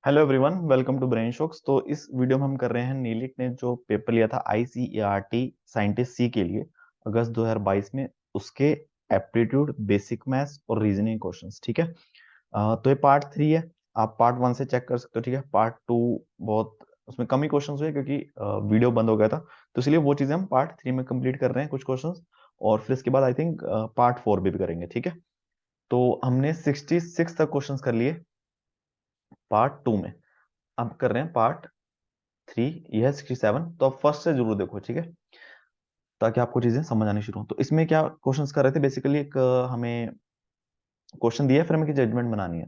Hello everyone, welcome to Brain Shocks. तो इस video में हम कर रहे हैं नीलिट ने जो पेपर लिया था आईसीईआरटी साइंटिस्ट सी के लिए अगस्त 2022 में, उसके एप्टीट्यूड, बेसिक मैथ्स और रीजनिंग क्वेश्चंस। ठीक है। तो ये पार्ट 3 है। आप पार्ट 1 से चेक कर सकते हो। ठीक है। पार्ट 2 बहुत उसमें कम ही क्वेश्चंस हुए क्योंकि वीडियो बंद हो गया था, तो इसलिए वो चीजें हम पार्ट 3 में कंप्लीट कर रहे हैं कुछ क्वेश्चंस। और फिर इसके बाद आई थिंक पार्ट 4 भी करेंगे। ठीक है। तो हमने 66 तक क्वेश्चंस कर लिए पार्ट 2 में। अब कर रहे हैं पार्ट 3। यह है 67। तो आप फर्स्ट से जरूर देखो। ठीक है। ताकि आपको चीजें समझ आनी शुरू हो। तो इसमें क्या क्वेश्चंस कर रहे थे, बेसिकली एक हमें क्वेश्चन दिया है, फिर हमें जजमेंट बनानी है।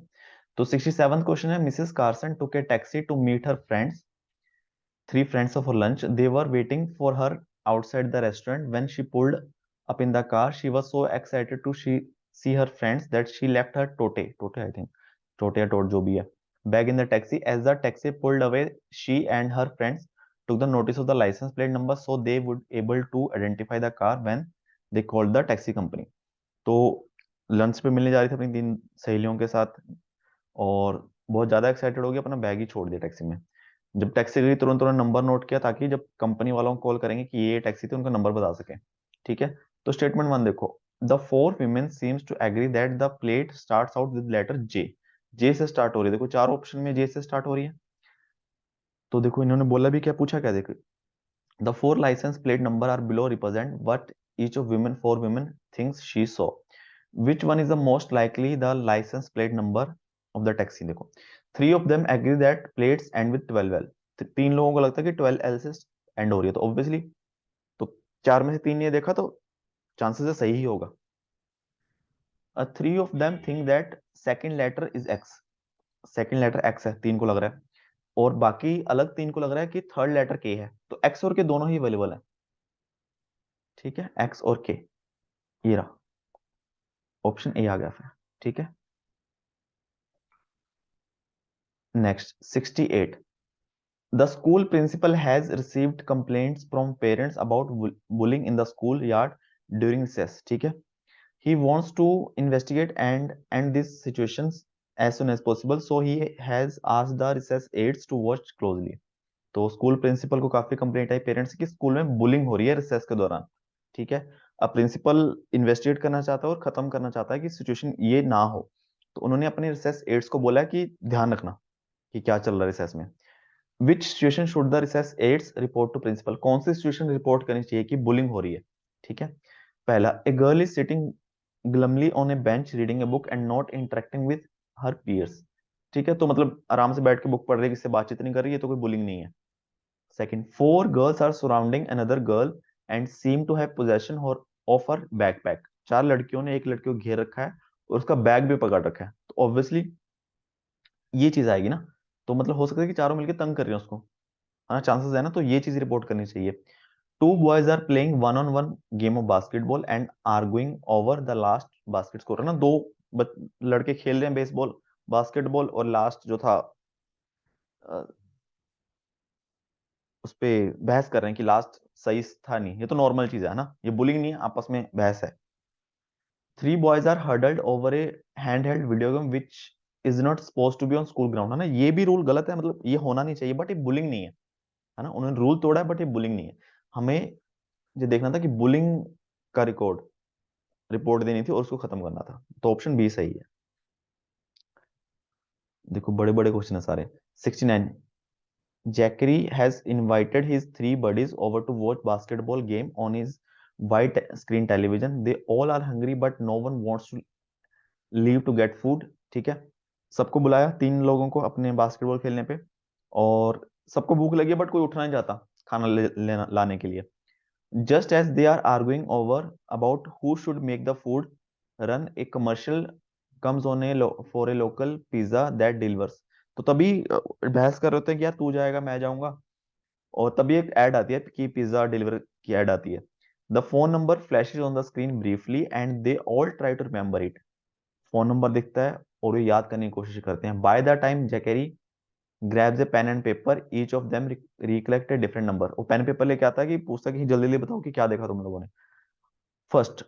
तो 67 क्वेश्चन है, Mrs Carson took a taxi to meet her friends, three friends for lunch. They were waiting for her outside the restaurant when she pulled up in the car. She was so excited to see her friends that she left her tote tote I think tote या tote जो भी है bag in the taxi. As the taxi pulled away, she and her friends took the notice of the license plate number so they would able to identify the car when they called the taxi company। तो lunch पे मिलने जा रही थी अपनी 3 सहेलियों के साथ, और बहुत ज्यादा एक्साइटेड हो गई, अपना बैग ही छोड़ दिया टैक्सी में। जब टैक्सी गई तुरंत तुरंत नंबर नोट किया ताकि जब कंपनी वालों को कॉल करेंगे कि ये टैक्सी थी, उनका नंबर बता सके। ठीक है। तो स्टेटमेंट 1 देखो। The four women seems to agree that the plate starts out with letter J. J से स्टार्ट हो रही है। देखो चार ऑप्शन में जे से स्टार्ट हो रही है। तो देखो इन्होंने बोला भी क्या, पूछा क्या, देखो the four license plate number are below represent what each of women four women thinks she saw. which one is the most likely the license plate number of the taxi। देखो three of them agree that plates and with 12L। तीन लोगों को लगता है कि 12L से and हो रही है, तो ऑब्वियसली तो चार में से तीन ने देखा, तो चांसेस है सही ही होगा। Three of them think that second letter is X. Second letter X है, तीन को लग रहा है। और बाकी अलग तीन को लग रहा है कि थर्ड लेटर के है, तो एक्स और के दोनों ही अवेलेबल है। ठीक है, एक्स और के, ये रहा ऑप्शन ए आ गया फिर। ठीक है। Next 68। The school principal has received complaints from parents about bullying in the school yard during recess। ठीक है। He wants to investigate and end these situations as soon as possible, so he has asked the recess aides to watch closely। तो school principal को काफी complaint आई parents की school में bullying हो रही है रिसेस के दौरान। ठीक है। अब प्रिंसिपल इन्वेस्टिगेट करना चाहता है और खत्म करना चाहता है कि सिचुएशन ये ना हो। तो उन्होंने अपने रिसेस एड्स को बोला कि ध्यान रखना कि क्या चल रहा है रिसेस में। Which situation should the recess aides report to principal. कौन सी सिचुएशन रिपोर्ट करनी चाहिए कि बुलिंग हो रही है। ठीक है। पहला, a girl is sitting glumly on a bench reading a book and not interacting with her peers. ठीक है। तो मतलब आराम से बैठ के बुक पढ़ रही है, किससे बातचीत नहीं कर रही है, तो कोई बुलिंग नहीं है। Second, four girls are surrounding another girl and seem to have possession of her backpack। चार लड़कियों ने एक लड़की को घेर रखा है और उसका बैग भी पकड़ रखा है, तो ऑब्वियसली ये चीज आएगी ना। तो मतलब हो सकता है कि चारों मिलकर तंग कर रही हैं उसको, है ना, चांसेस है ना, तो ये चीज रिपोर्ट करनी चाहिए। Two boys are playing one on one game of basketball and arguing over the last basket score. है ना, दो लड़के खेल रहे हैं बेसबॉल बास्केटबॉल, और लास्ट जो था उस पे बहस कर रहे हैं कि लास्ट सही था नहीं। ये तो नॉर्मल चीज है ना, ये बुलिंग नहीं है, आपस में बहस है। Three boys are huddled over a hand held video game which is not suppose to be on school ground. है ना, ये भी रूल गलत है, मतलब ये होना नहीं चाहिए, बट ये बुलिंग नहीं है। है ना, उन्होंने रूल तोड़ा है बट ये बुलिंग नहीं है। हमें ये देखना था कि बुलिंग का रिपोर्ट देनी थी और उसको खत्म करना था, तो ऑप्शन बी सही है। देखो बड़े बड़े क्वेश्चन है सारे। 69। Jackery has invited his three buddies over to watch basketball game on his white screen television. They all are hungry, but no one wants to leave to get food। ठीक है। सबको बुलाया, तीन लोगों को अपने बास्केटबॉल खेलने पे, और सबको भूख लगी है बट कोई उठना नहीं चाहता खाना लेना लाने के लिए। Just as they are arguing over about who should make the food run, a commercial comes on a for a local pizza that delivers. तो तभी बहस कर रहे होते हैं कि यार तू जाएगा मैं जाऊंगा, और तभी एक ऐड आती है कि पिज्जा डिलीवर की ऐड आती है। The phone number flashes on the screen briefly and they all try to remember it. Phone number दिखता है और ये याद करने की कोशिश करते हैं। By the time Zachary grabs a pen and paper, each of them recollect a different number. वो पेन पेपर लेके आता है कि पूछता है कि जल्दी जल्दी बताओ कि क्या देखा तुम लोगों ने। फर्स्ट,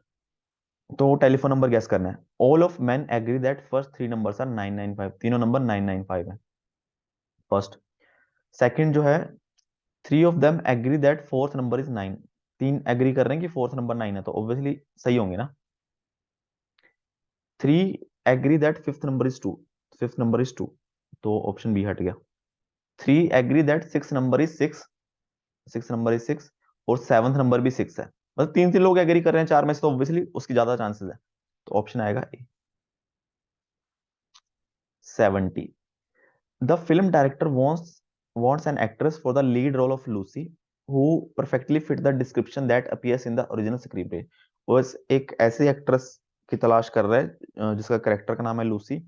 तो टेलीफोन नंबर गैस करना है। All of man agree that first three numbers are 995। तीनों नंबर 995 है। फर्स्ट। सेकंड जो है, 3 of them agree that fourth number is 9। 3 agree कर रहे हैं कि फोर्थ नंबर 9 है, तो ऑब्वियसली सही होंगे ना। 3 agree that fifth number is 2, fifth number is 2, तो ऑप्शन बी हट गया। 3 agree that six number is 6, six number is 6, और सेवंथ नंबर भी 6 है। मतलब 3 लोग एग्री कर रहे हैं 4 में से, तो ऑब्वियसली उसकी ज्यादा चांसेस है, तो ऑप्शन आएगा ए। 70, the film director wants an actress for the lead role of Lucy who perfectly fit the description that appears in the original screenplay। वो एक ऐसी एक्ट्रेस की तलाश कर रहा है जिसका करेक्टर का नाम है लूसी,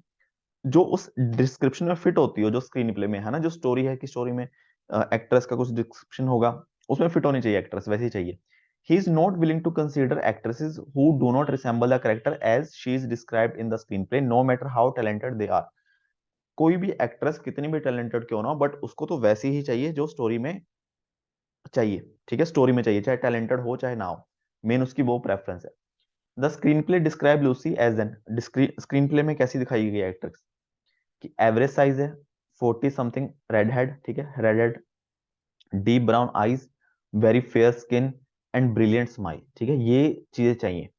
जो उस डिस्क्रिप्शन में फिट होती हो जो स्क्रीन प्ले में है ना। जो स्टोरी है कि स्टोरी में एक्ट्रेस का कुछ डिस्क्रिप्शन होगा, उसमें फिट होनी चाहिए एक्ट्रेस, वैसे ही चाहिए। He is not willing to consider actresses who do not resemble the character as she is described in the screenplay, no matter how talented they are. कोई भी एक्ट्रेस कितनी भी टैलेंटेड क्यों ना हो, बट उसको तो वैसी ही चाहिए जो स्टोरी में चाहिए। ठीक है, स्टोरी में चाहिए, चाहे टैलेंटेड हो चाहे ना हो, मेन उसकी वो प्रेफरेंस है। The screenplay describe Lucy as an, screenplay में कैसी दिखाई गई एक्ट्रेस कि एवरेज साइज है, 40 समथिंग, रेड हेड, ठीक है, red head, deep brown eyes, very fair skin and brilliant smile. ठीक है, ये चीजें चाहिए।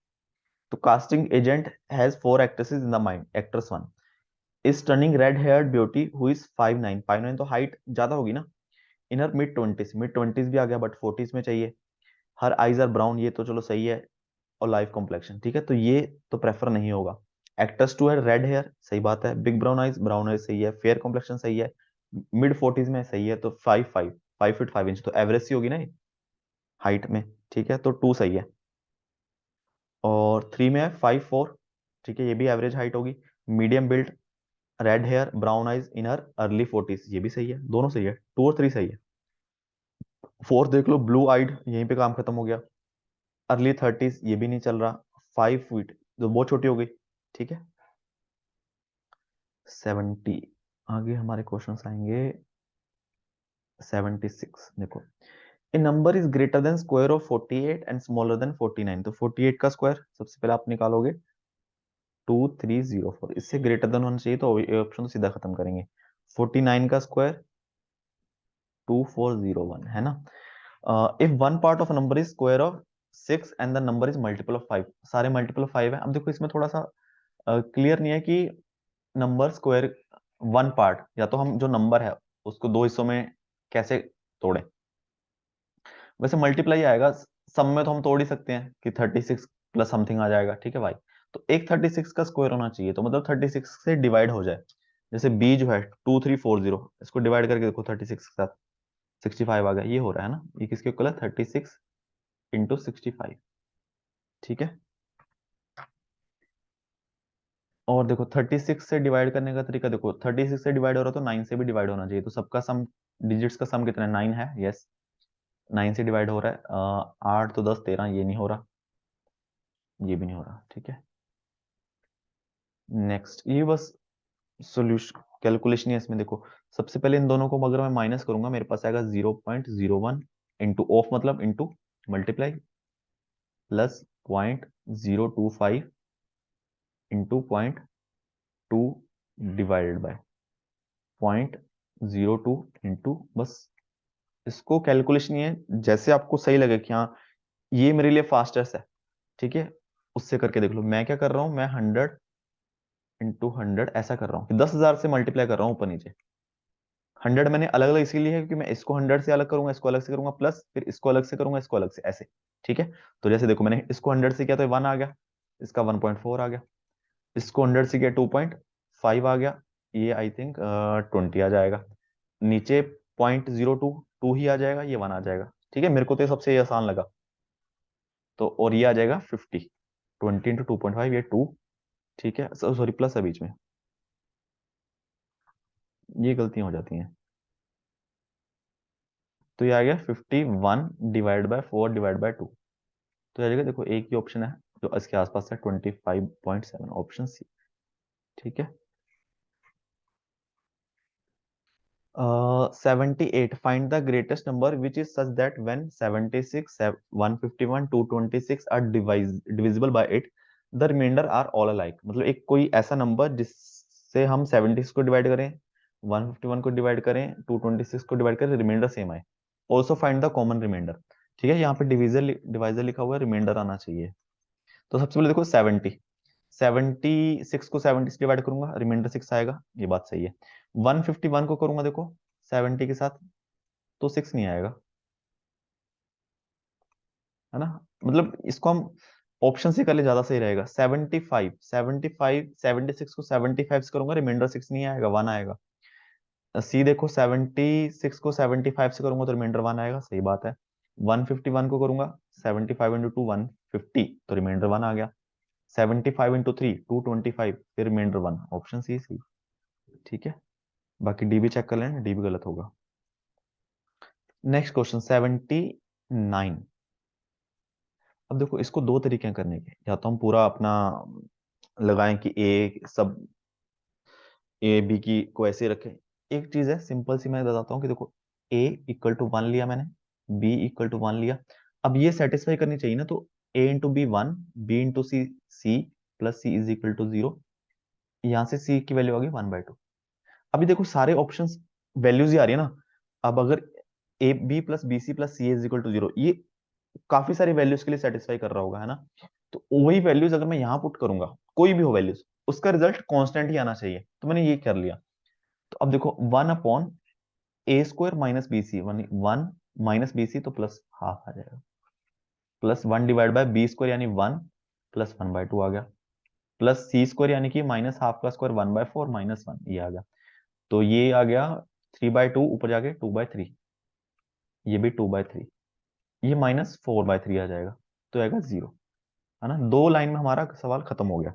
तो casting agent has 4 actresses in the mind. Actress 1 is stunning red heard beauty who is 5'9", 5'9" तो हाइट ज्यादा होगी ना। इन हर मिड 20s, मिड 20s भी आ गया बट 40s में चाहिए। हर आईज आर ब्राउन, ये तो चलो सही है, और लाइव कॉम्प्लेक्शन, ठीक है, तो ये तो प्रेफर नहीं होगा। एक्ट्रेस 2 है रेड हेयर, सही बात है। बिग ब्राउन आइज सही है। फेयर कॉम्प्लेक्शन सही है। मिड 40s में सही है, तो 5 फीट 5 इंच, तो एवरेज सी होगी ना ये हाइट में। ठीक है, तो 2 सही है। और 3 में है 5'4", ठीक है, ये भी एवरेज हाइट होगी। Medium build, red hair, brown eyes, in her early 40s, ये भी सही है, दोनों सही है, 2 और 3 सही है। फोर्थ देख लो, ब्लू आइड, यहीं पे काम खत्म हो गया। अर्ली 30s, ये भी नहीं चल रहा। 5 फीट जो बहुत छोटी हो गई, ठीक है। 70, आगे हमारे क्वेश्चंस आएंगे। 76 देखो, a number is greater than square of 48 and smaller than 49। तो 48 का स्क्वायर सबसे पहले आप निकालोगे, 2304, इससे ग्रेटर देन होना चाहिए, तो ये ऑप्शन तो सीधा खत्म करेंगे। 49 का स्क्वायर 2401 है ना। If one part of number is square of 6 and the number is multiple of 5, सारे मल्टीपल ऑफ 5 है। अब देखो इसमें थोड़ा सा क्लियर नहीं है कि नंबर स्क्वायर वन पार्ट, या तो हम जो नंबर है उसको 2 हिस्सों में कैसे तोड़े। वैसे मल्टीप्लाई आएगा, सम में तो हम तोड़ ही सकते हैं कि 36 प्लस समथिंग आ जाएगा, ठीक है भाई। तो एक 36 का स्क्वायर होना चाहिए, तो मतलब 36 से डिवाइड हो जाए। जैसे बी जो है 2340, इसको डिवाइड करके देखो 36 के साथ, 65 आ गया, ये हो रहा है ना। ये किसके इक्वल है, 36 × 65, ठीक है। और देखो 36 से डिवाइड करने का तरीका देखो, 36 से डिवाइड हो रहा है तो 9 से भी डिवाइड होना चाहिए, तो सबका सम, डिजिट्स का सम कितना है, 9 है, यस। 9 से डिवाइड हो रहा है, 8 तो 10 13, ये नहीं हो रहा, ये भी नहीं हो रहा, ठीक है। नेक्स्ट, ये बस सोल्यूशन कैलकुलेशन है इसमें। देखो सबसे पहले इन दोनों को अगर मैं माइनस करूंगा, मेरे पास आएगा 0.01 इंटू ऑफ मतलब into multiply, plus 0.025 into 0.2 divided by 0.02 into, बस इसको कैलकुलेशन ये जैसे आपको सही लगे कि हाँ ये मेरे लिए फास्टेस्ट है, ठीक है, उससे करके देख लो। मैं क्या कर रहा हूँ, मैं 100 × 100 ऐसा कर रहा हूँ कि 10,000 से मल्टीप्लाई कर रहा हूँ ऊपर नीचे। 100 मैंने अलग अलग इसीलिए है क्योंकि मैं इसको 100 से अलग करूंगा, इसको अलग से करूंगा, प्लस फिर इसको अलग से करूंगा, इसको अलग से, ऐसे, ठीक है। तो जैसे देखो मैंने इसको 100 से किया तो 1 आ गया, इसका 1.4 आ गया, इसको 100 से किया 2.5 आ गया, ये आई थिंक 20 आ जाएगा। नीचे 0.02 ही आ जाएगा, ये 1 आ जाएगा, ठीक है। मेरे को तो ये सबसे आसान लगा, तो और ये आ जाएगा 50, 20 × 2.5, ये 2, ठीक है, सॉरी प्लस है बीच में, ये गलतियां हो जाती हैं। तो ये आ गया 51 डिवाइड बाय 4 डिवाइड बाय 2, तो आ जाएगा, देखो एक ही ऑप्शन है जो इसके आसपास है, 25.7, ऑप्शन सी, ठीक है। 78, find the greatest number which is such that when 76 151 226 are divisible by it, the remainder are all alike. मतलब एक कोई ऐसा नंबर जिससे हम 76 को डिवाइड करें, 151 को डिवाइड करें, 226 को डिवाइड करें, रिमाइंडर सेम आए। Also find the common remainder. ठीक है, यहाँ पे डिवाइजर लिखा हुआ है, रिमाइंडर आना चाहिए। तो सबसे पहले देखो 76 को 70 से डिवाइड करूंगा, रिमाइंडर 6 आएगा, ये बात सही है। 151 को करूंगा देखो 70 के साथ, तो 6 नहीं आएगा, है ना। मतलब इसको हम ऑप्शन से कर ले, ज्यादा सही रहेगा। 76 को 75 से करूंगा, रिमाइंडर 6 नहीं आएगा, 1 आएगा। सी देखो 76 को 75 से करूंगा तो रिमाइंडर 1 आएगा, सही बात है। 151 को करूंगा 75 इंटू 2 150, तो रिमाइंडर 1 आ गया। 75 इंटू 3 225, फिर रिमाइंडर 1, ऑप्शन सी सी। ठीक है, बाकी डी भी चेक कर लेना, डी भी गलत होगा। Next question 79। अब देखो इसको दो तरीके हैं करने के, या तो हम पूरा अपना लगाएं कि ए सब ए बी की को ऐसे रखें। एक चीज है सिंपल सी, मैं बताता हूँ कि देखो ए इक्वल टू 1 लिया मैंने, बी इक्वल टू 1 लिया। अब ये सेटिस्फाई करनी चाहिए ना, तो A into B 1, B into C C, plus C is equal to 0। यहाँ से सी की वैल्यू आ गई 1/2। अभी देखो सारे ऑप्शंस वैल्यूज ही आ रही है ना। अब अगर A B plus B C plus C is equal to 0, ये काफी सारी वैल्यूज के लिए सेटिस्फाई कर रहा होगा, है ना। तो वही वैल्यूज अगर मैं यहाँ पुट करूंगा, कोई भी हो वैल्यूज, उसका रिजल्ट कांस्टेंट ही आना चाहिए, तो मैंने ये कर लिया। तो अब देखो 1/a² - bc, 1 - bc, तो प्लस हाफ आ जाएगा, प्लस 1/b² यानी 1, प्लस 1/2 आ गया, प्लस c² यानी कि माइनस हाफ का स्क्वायर 1/4 -1, ये आ गया। तो ये आ गया 3/2, ऊपर जाके 2/3, ये भी 2/3, ये -4/3 आ जाएगा, तो आएगा 0, है ना। दो लाइन में हमारा सवाल खत्म हो गया।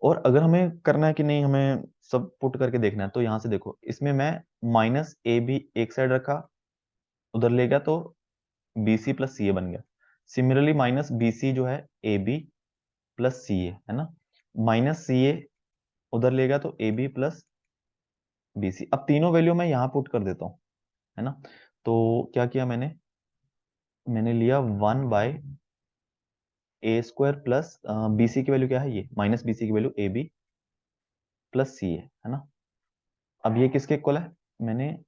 और अगर हमें करना है कि नहीं, हमें सब पुट करके देखना है, तो यहां से देखो इसमें मैं माइनस ए भी एक साइड रखा, उधर ले गया, तो बी सी प्लस सी ए बन गया। सिमिलरली माइनस बी सी जो है ए बी प्लस सी ए, है ना। माइनस सी ए उधर ले गया, तो A B plus B C. अब तीनों वैल्यू मैं यहाँ पुट कर देता हूँ, है ना। तो क्या किया मैंने, मैंने लिया 1/a² प्लस बी सी की वैल्यू क्या है, ये माइनस बी सी की वैल्यू ए बी प्लस सी है ना। अब ये किसके इक्वल है, मैंने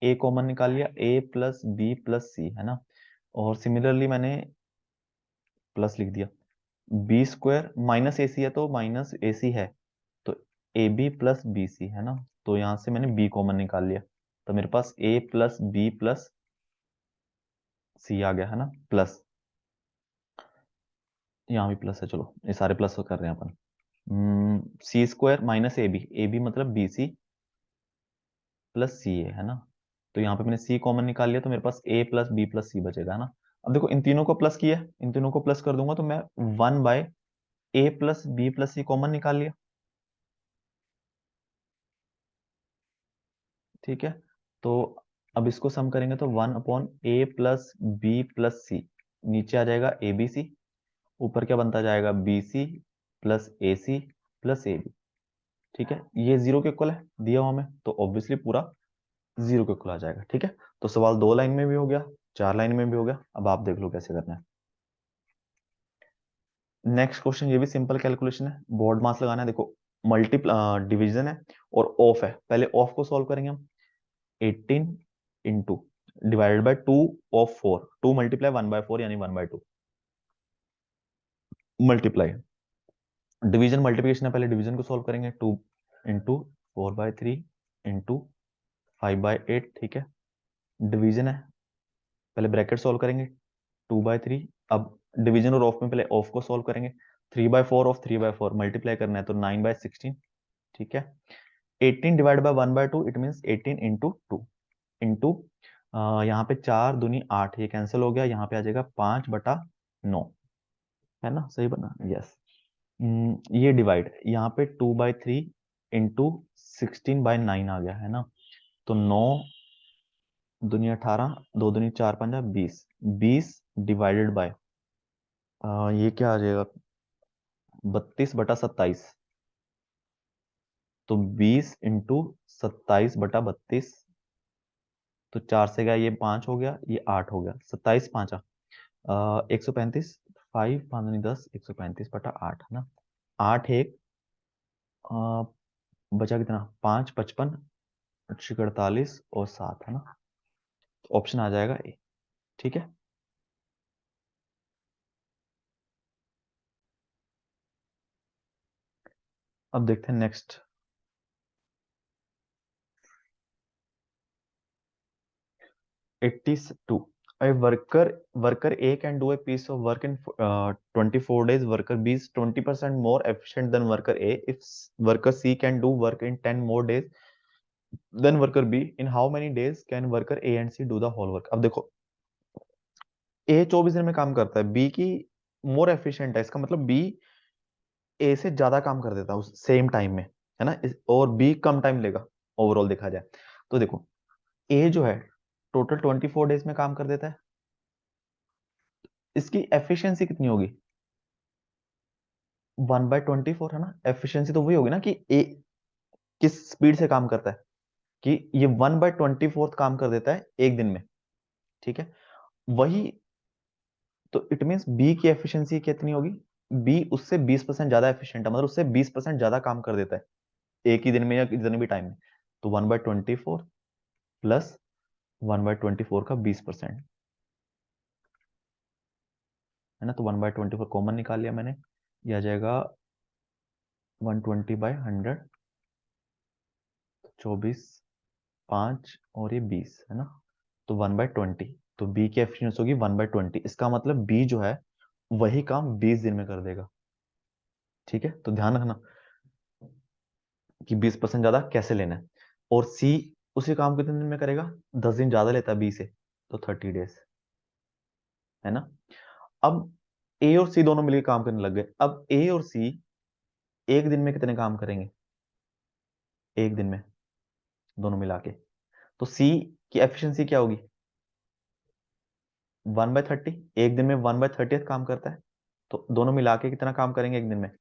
ए कॉमन निकाल लिया, ए प्लस बी प्लस सी, है ना। और सिमिलरली मैंने प्लस लिख दिया, b² माइनस ए सी है तो माइनस ए सी है, तो A B plus B C, है ना। तो यहां से मैंने b कॉमन निकाल लिया, तो मेरे पास a प्लस बी प्लस सी आ गया, है ना, प्लस यहाँ भी प्लस है, चलो ये सारे प्लस कर रहे हैं अपन। c² माइनस ए बी मतलब बी सी प्लस सी ए, है ना। तो यहाँ पे मैंने c कॉमन निकाल लिया, तो मेरे पास a प्लस बी प्लस सी बचेगा, है ना। अब देखो इन तीनों को प्लस किया, इन तीनों को प्लस कर दूंगा, तो मैं 1/a प्लस बी प्लस सी कॉमन निकाल लिया। ठीक है, तो अब इसको सम करेंगे तो 1/a प्लस बी प्लस सी, नीचे आ जाएगा ए बी सी, ऊपर क्या बनता जाएगा B C plus A C plus A B. ठीक है, ये 0 के इक्वल है दिया हुआ हमें, तो ऑब्वियसली पूरा 0 के इक्वल आ जाएगा। ठीक है, तो सवाल 2 लाइन में भी हो गया, 4 लाइन में भी हो गया। अब आप देख लो कैसे करना है। नेक्स्ट क्वेश्चन ये भी सिंपल कैलकुलेशन है, बोर्ड मास लगाना है। देखो मल्टीपल डिवीजन है और ऑफ है, पहले ऑफ को सॉल्व करेंगे हम। 18 into divided by 2 of 4, 2 multiply 1/4 यानी 1/2, मल्टीप्लाई डिवीजन मल्टीप्लिकेशन है, पहले डिवीजन को सॉल्व करेंगे। 2 इंटू 4/3 इंटू 5/8। ठीक है, डिवीजन है, पहले ब्रैकेट सॉल्व करेंगे, 2/3। अब डिवीजन और ऑफ में पहले ऑफ को सॉल्व करेंगे, 3/4 ऑफ 3/4 मल्टीप्लाई करना है, तो 9/16। ठीक है, 18 divide by 1/2, it means 18 into 2 into यहाँ पे 4 दूनी 8, ये कैंसिल हो गया, यहाँ पे आ जाएगा 5/9, है ना, सही बना, यस। ये डिवाइड यहाँ पे 2/3 इंटू 16/9 आ गया, है ना। तो 9 दूनी 18, 2 दूनी 4 पंजा 20, 20 डिवाइडेड बाय ये क्या आ जाएगा 32/27, तो 20 इंटू 27/32, तो 4 से गया ये 5 हो गया, ये 8 हो गया, 27 5 135, 5 5 10, 135/8, है ना। 8 1 बचा कितना, 5, 55, 48 और 7, है ना। ऑप्शन आ जाएगा ए। ठीक है, अब देखते हैं next. 82, a worker A can do a piece of work in 24 days. Worker B is 20% more efficient than worker A. If worker C can do work in 10 more days than worker B, in how many days can worker A and C do the whole work? अब देखो, A 24 दिन में काम करता है, B की more efficient है, इसका मतलब B A से ज्यादा काम कर देता है उस सेम टाइम में, है ना। और B कम टाइम लेगा ओवरऑल देखा जाए तो। देखो, A जो है टोटल 24 डेज में काम कर देता है, इसकी एफिशिएंसी कितनी होगी, 1/24, है ना। एफिशिएंसी तो वही होगी ना कि ए किस स्पीड से काम करता है, कि ये 1/24 काम कर देता है एक दिन में। ठीक है, वही तो इट मीन्स बी की एफिशिएंसी कितनी होगी, बी उससे 20% ज्यादा एफिशिएंट है, मतलब उससे 20% ज्यादा काम कर देता है एक ही दिन में या कितने भी टाइम में। तो 1/24 प्लस 1/24 का 20%, है ना। तो 1/24 कॉमन निकाल लिया मैंने, यह आ जाएगा 120/100, 24, 5 और ये 20, है ना। तो 1/20, तो बी की एफिशिएंसी होगी 1/20। इसका मतलब बी जो है वही काम 20 दिन में कर देगा। ठीक है, तो ध्यान रखना कि 20% ज्यादा कैसे लेना है। और सी उसी काम कितने दिन में करेगा, 10 दिन ज्यादा लेता है बी से, तो 30 डेज, है ना। अब ए और सी दोनों मिलकर काम करने लग गए। अब ए और सी एक दिन में कितने काम करेंगे, एक दिन में दोनों मिला के। तो सी की एफिशिएंसी क्या होगी, 1/30, एक दिन में 1/30 काम करता है। तो दोनों मिला के कितना काम करेंगे एक दिन में,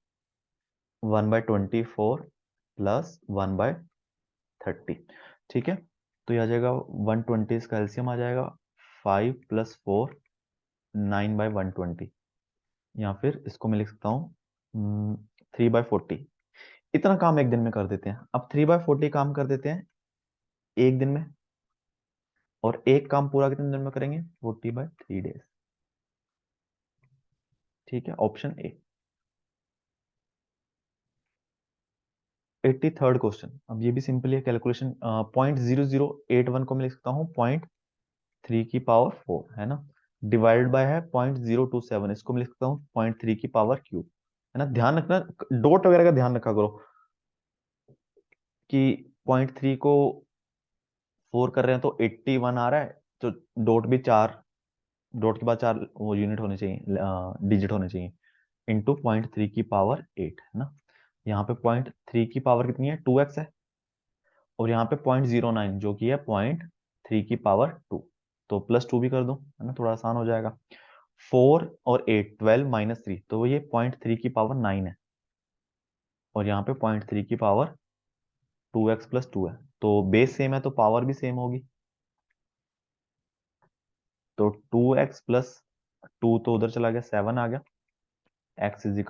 1/24 प्लस 1/30। ठीक है, तो यह आ जाएगा 120, इसका एलसीएम आ जाएगा 5 + 4, 9/120, या फिर इसको मैं लिख सकता हूँ 3/40। इतना काम एक दिन में कर देते हैं। अब 3/40 काम कर देते हैं एक दिन में, और एक काम पूरा कितने दिन में करेंगे, 40/3 डेज। ठीक है, ऑप्शन ए। 83rd क्वेश्चन, अब ये भी सिंपल है कैलकुलेशन। 0.0081 को मैं लिख सकता हूँ 0.3 की पावर 4, है ना। डिवाइड बाय है 0.027, इसको मैं लिख सकता हूँ 0.3 की पावर क्यूब, है ना। ध्यान रखना, डॉट वगैरह का ध्यान रखा करो कि 0.3 को 4 कर रहे हैं तो 81 आ रहा है, तो डॉट भी 4, डॉट के बाद 4 वो यूनिट होने चाहिए, डिजिट होने चाहिए, इंटू 0.3 की पावर 8, है ना। यहाँ पे 0.3 की पावर कितनी है, 2x है, और यहाँ पे 0.09 जो कि है 0.3 की पावर 2, तो +2 भी कर दूं, है ना, थोड़ा आसान हो जाएगा। 4 और 8, 12 - 3, तो ये 0.3 की पावर 9 है, और यहाँ पे 0.3 की पावर 2x + 2 है, तो बेस सेम है तो पावर भी सेम होगी। तो 2x + 2 तो उधर चला गया, 7 आ गया, x =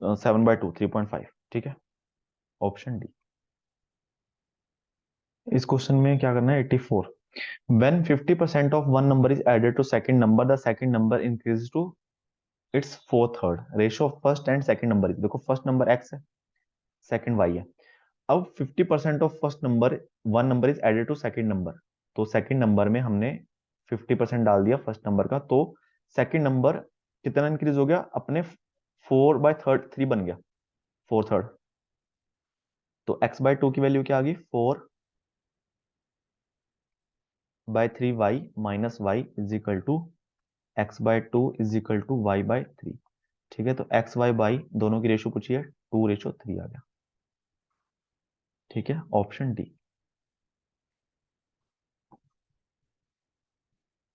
7/2, 3.5। ठीक है, ऑप्शन डी। इस क्वेश्चन में क्या करना है, 84। When 50% of one number is added to second number, the second number increases to its fourth third. Ratio of first and second number is, देखो फर्स्ट नंबर x है, second y है। अब 50% of first number, one number is added to second number, तो second number में हमने 50% डाल दिया first number का, तो सेकंड नंबर कितना इंक्रीज हो गया, अपने 4/3 बन गया, 4/3। तो x/2 की वैल्यू क्या आ गई, 4/3y minus y = x/2 = y/3। ठीक है, तो एक्स वाई बाई दोनों की रेशो पूछी है, 2:3 आ गया। ठीक है, ऑप्शन डी।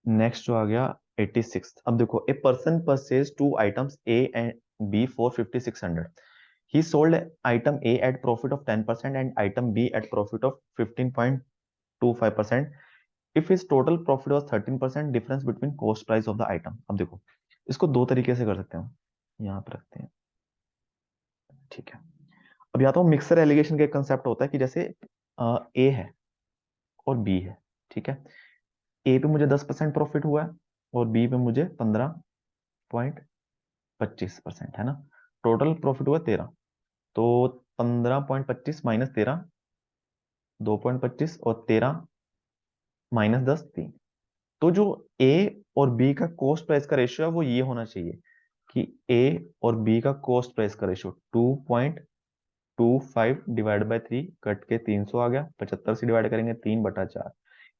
नेक्स्ट जो आ गया 86। अब देखो, a person purchase two items A and B for 5600। He sold item A at profit of 10% and item B at profit of 15.25%। If his total profit was 13%, difference between cost price of the item. अब देखो, इसको दो तरीके से कर सकते हैं हम, यहाँ पे रखते हैं। ठीक है, अब आता हूँ मिक्सर एलिगेशन का एक कंसेप्ट होता है कि जैसे ए है और बी है, ठीक है। ए पे मुझे 10% प्रॉफिट हुआ है और बी पे मुझे 15.25% है ना। टोटल प्रॉफिट हुआ 13। तो 15.25 - 13, 2.25, और 13 - 10, 3। तो जो ए और बी का कॉस्ट प्राइस का रेशियो है वो ये होना चाहिए कि ए और बी का कॉस्ट प्राइस का रेशियो 2.25 डिवाइड बाय 3, कट के 300 आ गया, 75 से डिवाइड करेंगे 3/4।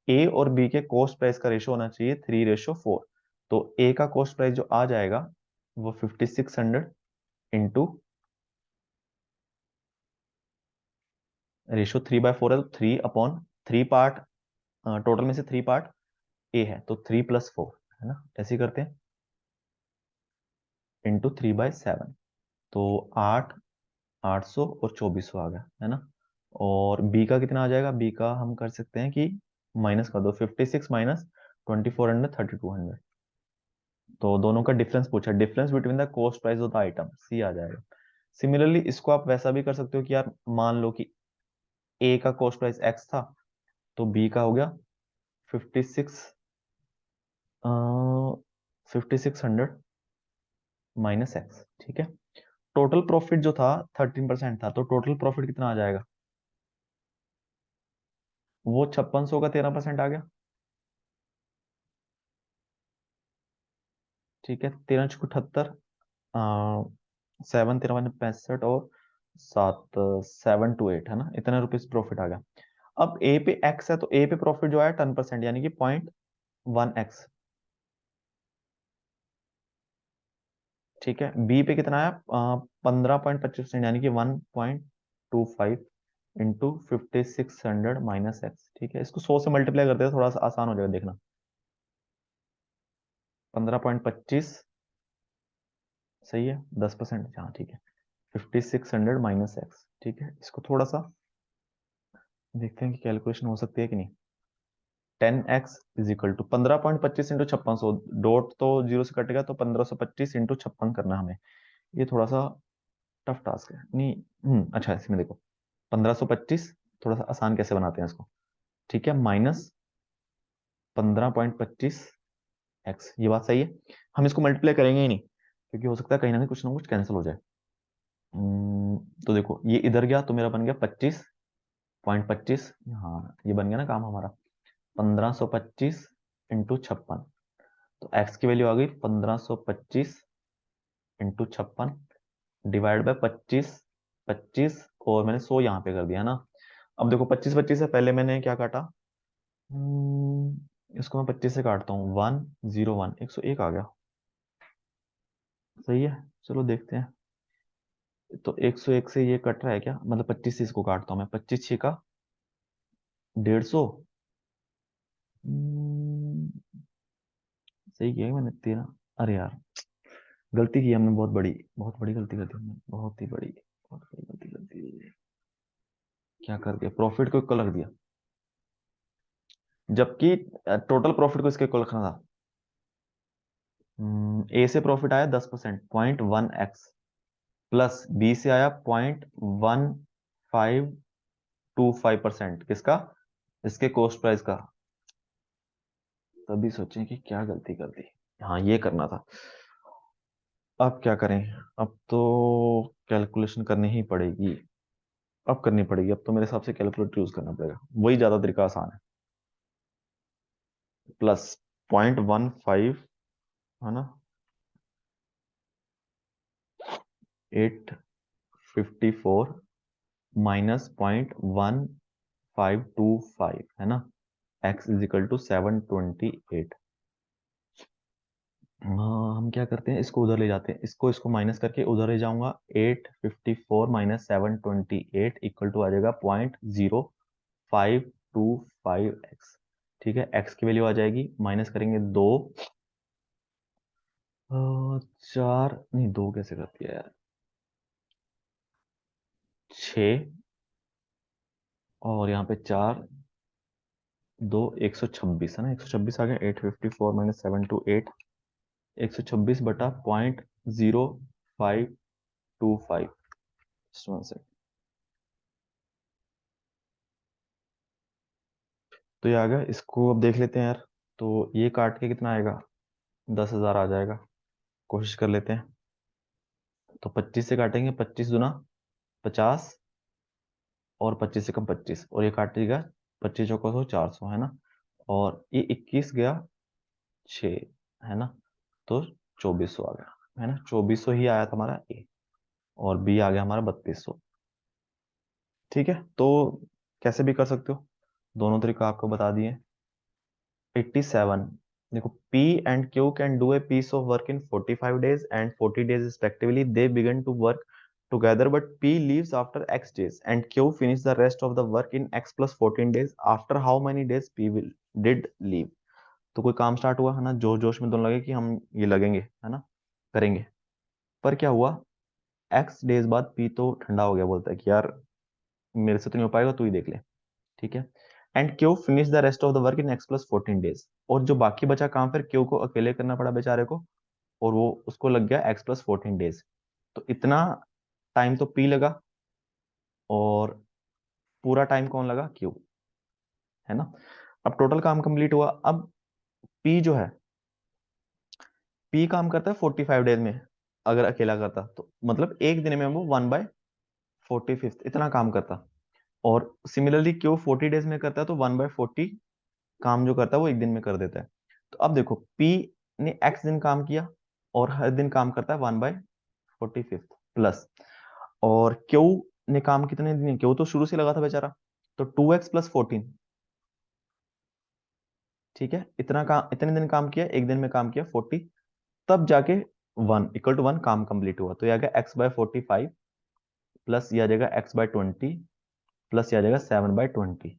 ए और बी के कॉस्ट प्राइस का रेशियो होना चाहिए 3:4। तो ए का कॉस्ट प्राइस जो आ जाएगा वो 5600 इंटू रेशियो 3/4 है, तो 3/3 पार्ट, टोटल में से 3 पार्ट ए है, तो 3 + 4 है ना, ऐसे ही करते हैं, इंटू 3/7। तो 8, 800 और 2400 आ गया है ना। और बी का कितना आ जाएगा, बी का हम कर सकते हैं कि माइनस कर दो, 56 माइनस 2400, 3200। तो दोनों का डिफरेंस पूछा, difference between the cost price of the item, C आ जाएगा। सिमिलरली इसको आप वैसा भी कर सकते हो कि यार मान लो कि ए का कॉस्ट प्राइस एक्स था, तो बी का हो गया 5600 माइनस एक्स, ठीक है। टोटल प्रॉफिट जो था 13% था, तो टोटल प्रॉफिट कितना आ जाएगा, वो 5600 का 13% आ गया, ठीक है। 13×78, 7 13 65 और 7 7 to 8 है ना, इतने रुपीज प्रॉफिट आ गया। अब ए पे एक्स है, तो ए पे प्रॉफिट जो आया 10%, यानी कि 0.1x, ठीक है। बी पे कितना आया, 15.25%, यानी कि 1.25 इंटू 5600 - एक्स, ठीक है। इसको 100 से मल्टीप्लाई करते हैं, थोड़ा सा आसान हो जाएगा देखना। 15.25 सही है, 10%, हाँ ठीक है। 5600 - एक्स, ठीक है। इसको थोड़ा सा देखते हैं कि कैलकुलेशन हो सकती है कि नहीं। 10x = 15.25 × 5600, डॉट तो जीरो से कटेगा, तो 1525 × 56 करना है हमें। ये थोड़ा सा टफ टास्क है नहीं। अच्छा, इसमें देखो 1525, थोड़ा सा आसान कैसे बनाते हैं इसको, ठीक है। माइनस 15.25x, ये बात सही है। हम इसको मल्टीप्लाई करेंगे ही नहीं, क्योंकि हो सकता है कहीं ना कुछ कैंसिल हो जाए। तो देखो ये इधर गया तो मेरा बन गया 25.25, हाँ ये बन गया ना काम हमारा, 1525 × 56। तो x की वैल्यू आ गई 1525 × 56 डिवाइड बाय 25, और मैंने 100 यहाँ पे कर दिया ना। अब देखो 25 से पहले मैंने क्या काटा, इसको मैं 25 से काटता हूँ, 101, 101 आ गया, सही है। चलो देखते हैं, तो 101 से ये कट रहा है क्या, मतलब 25 से इसको काटता हूँ मैं, 25 का 150। सही किया मैंने, 13। अरे यार गलती की हमने, बहुत बड़ी गलती कर दी हमने, बहुत बड़ी गलती कर दी। क्या कर दिया, प्रॉफिट को इक्वल रख दिया, जबकि टोटल प्रॉफिट को इसके इक्वल रखना था। ए से प्रॉफिट आया 10%, 0.1x, प्लस बी से आया 0.1525%, किसका, इसके कॉस्ट प्राइस का। तभी सोचें कि क्या गलती कर दी, हाँ ये करना था। अब क्या करें, अब तो कैलकुलेशन करनी ही पड़ेगी, अब करनी पड़ेगी, अब तो मेरे हिसाब से कैलकुलेटर यूज करना पड़ेगा, वही ज्यादा तरीका आसान है। प्लस 0.15 है ना, 854 माइनस 0.1525 है ना, x = 728। हम क्या करते हैं, इसको उधर ले जाते हैं, इसको माइनस करके उधर ले जाऊंगा, 854 माइनस 728 इक्वल टू आ जाएगा 0.0525x, ठीक है। x की वैल्यू आ जाएगी, माइनस करेंगे 2, 4 नहीं, 2 कैसे करती है यार, 6, और यहाँ पे 4, 2, 126 है ना, 126 आ गया, 854 माइनस 728, 126 बटा 0.0525, Just one sec. तो ये आ गया, इसको अब देख लेते हैं यार। तो ये काट के कितना आएगा, 10,000 आ जाएगा। कोशिश कर लेते हैं। तो 25 से काटेंगे, 25 दूना 50, और 25 से कम 25, और ये काटेगा 25 चौका 100, 400 है ना। और ये 21 गया 6, है ना। तो 2400 आ गया, है ना। 2400 ही आया था हमारा ए, और बी आ गया हमारा 3200। ठीक है, तो कैसे भी कर सकते हो, दोनों तरीका आपको बता दिए। 87, देखो, P and Q can do a piece of work in 45 days and 40 days respectively. They begin to work together, but P leaves after X days and Q finish the rest of the work in X plus 14 days. After how many days P will did leave? तो कोई काम start हुआ है ना, जोश जोश में दोनों लगे कि हम ये लगेंगे, है ना, करेंगे। पर क्या हुआ, X डेज बाद P तो ठंडा हो गया, बोलता है कि यार मेरे से तो नहीं हो पाएगा, तू ही देख ले। ठीक है। And Q finish the rest of the work in X plus 14 days। और जो बाकी बचा काम फिर क्यू को अकेले करना पड़ा बेचारे को, और वो उसको लग गया X प्लस 14 days। तो इतना टाइम तो P लगा, और पूरा टाइम कौन लगा, क्यू, है ना। अब टोटल काम कंप्लीट हुआ। अब P जो है, P काम करता है 45 डेज में, अगर अकेला करता तो मतलब एक दिन में वो 1/45 इतना काम करता। और सिमिलरली क्यू 40 डेज में करता है, तो 1/40 काम जो करता है वो एक दिन में कर देता है। तो अब देखो, P ने X दिन काम किया, और हर दिन काम करता है 1/45 प्लस। और Q ने काम कितने दिन, Q तो शुरू से लगा था बेचारा, तो 2X+14। ठीक है, इतना काम, इतने दिन काम किया, एक दिन में काम किया 40, तब जाके 1 = 1 काम कंप्लीट हुआ। तो ये आ गया X/45 प्लस ये आ जाएगा X/20 प्लस ये आ जाएगा 7/20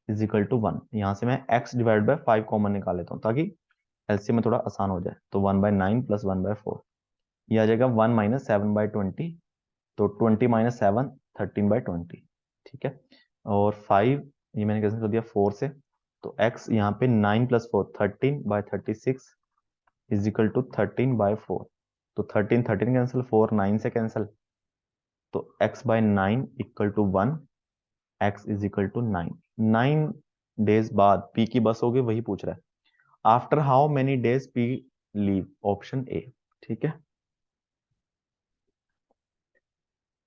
= 1। यहाँ से मैं X/5 कॉमन निकाल लेता हूँ, ताकि एलसीएम में थोड़ा आसान हो जाए। तो 1/9 प्लस 1/4, ये आ जाएगा 1 माइनस 7/20। तो 20 - 7 13/20। ठीक है। और 5 ये मैंने कैंसिल कर दिया 4 से। तो x यहाँ पे 9 + 4 13/36 = 13/4। तो 13 13 कैंसिल, 4 9 से कैंसिल, तो x/9 = 1, x = 9। 9 डेज बाद p की बस होगी, वही पूछ रहा है। After how many days p leave, option A. ठीक है।